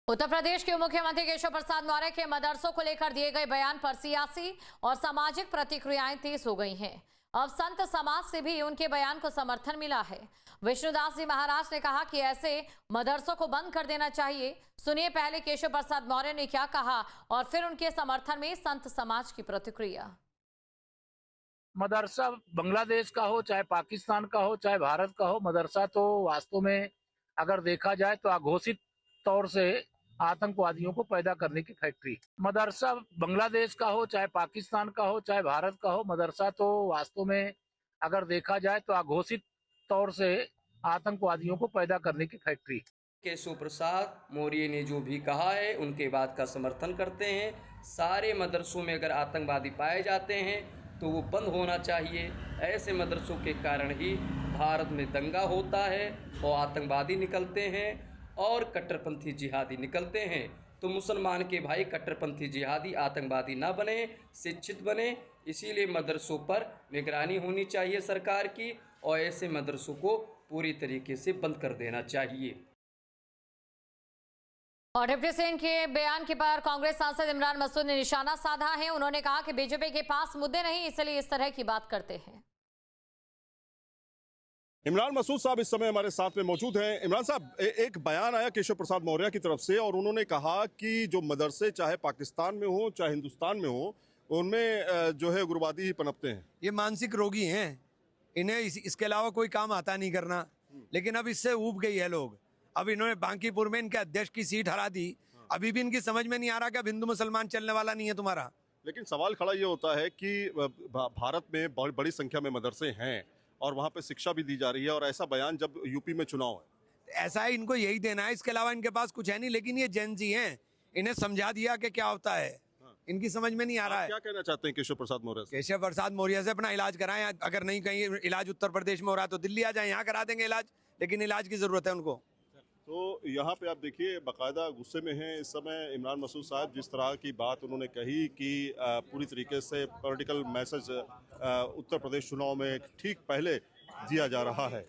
उत्तर प्रदेश के मुख्यमंत्री केशव प्रसाद मौर्य के मदरसों को लेकर दिए गए बयान पर सियासी और सामाजिक प्रतिक्रियाएं तेज हो गई हैं। अब संत समाज से भी उनके बयान को समर्थन मिला है। विष्णुदास जी महाराज ने कहा कि ऐसे मदरसों को बंद कर देना चाहिए। सुनिए पहले केशव प्रसाद मौर्य ने क्या कहा और फिर उनके समर्थन में संत समाज की प्रतिक्रिया। मदरसा बांग्लादेश का हो, चाहे पाकिस्तान का हो, चाहे भारत का हो, मदरसा तो वास्तव में अगर देखा जाए तो अघोषित तौर से आतंकवादियों को पैदा करने की फैक्ट्री। मदरसा बांग्लादेश का हो, चाहे पाकिस्तान का हो, चाहे भारत का हो, मदरसा तो वास्तव में अगर देखा जाए तो अघोषित तौर से आतंकवादियों को पैदा करने की फैक्ट्री। केशव प्रसाद मौर्य ने जो भी कहा है उनके बात का समर्थन करते हैं। सारे मदरसों में अगर आतंकवादी पाए जाते हैं तो वो बंद होना चाहिए। ऐसे मदरसों के कारण ही भारत में दंगा होता है और आतंकवादी निकलते हैं और कट्टरपंथी जिहादी निकलते हैं। तो मुसलमान के भाई कट्टरपंथी जिहादी आतंकवादी ना बने, शिक्षित बने। इसीलिए मदरसों पर निगरानी होनी चाहिए सरकार की और ऐसे मदरसों को पूरी तरीके से बंद कर देना चाहिए। और डिप्टी सिंह के बयान के पर कांग्रेस सांसद इमरान मसूद ने निशाना साधा है। उन्होंने कहा कि बीजेपी के पास मुद्दे नहीं, इसलिए इस तरह की बात करते हैं। इमरान मसूद साहब इस समय हमारे साथ में मौजूद हैं। इमरान साहब, एक बयान आया केशव प्रसाद मौर्य की तरफ से और उन्होंने कहा कि जो मदरसे चाहे पाकिस्तान में हो चाहे हिंदुस्तान में हो, उनमें जो है उग्रवादी ही पनपते हैं। ये मानसिक रोगी हैं, इन्हें इसके अलावा कोई काम आता नहीं करना। लेकिन अब इससे ऊब गई है लोग। अब इन्होंने बांकीपुर में इनके अध्यक्ष की सीट हरा दी। अभी भी इनकी समझ में नहीं आ रहा कि अब हिंदू मुसलमान चलने वाला नहीं है तुम्हारा। लेकिन सवाल खड़ा ये होता है कि भारत में बहुत बड़ी संख्या में मदरसे हैं और वहाँ पे शिक्षा भी दी जा रही है, और ऐसा बयान जब यूपी में चुनाव है, ऐसा है, इनको यही देना है, इसके अलावा इनके पास कुछ है नहीं। लेकिन ये जेन जी हैं, इन्हें समझा दिया कि क्या होता है। इनकी समझ में नहीं आ रहा है। क्या कहना चाहते हैं केशव प्रसाद मौर्य से? केशव प्रसाद मौर्य से अपना इलाज कराएं। अगर नहीं कहीं इलाज उत्तर प्रदेश में हो रहा है तो दिल्ली आ जाए, यहाँ करा देंगे इलाज। लेकिन इलाज की जरूरत है उनको। तो यहाँ पे आप देखिए बाकायदा गुस्से में हैं इस समय इमरान मसूद साहब। जिस तरह की बात उन्होंने कही कि पूरी तरीके से पॉलिटिकल मैसेज उत्तर प्रदेश चुनाव में ठीक पहले दिया जा रहा है।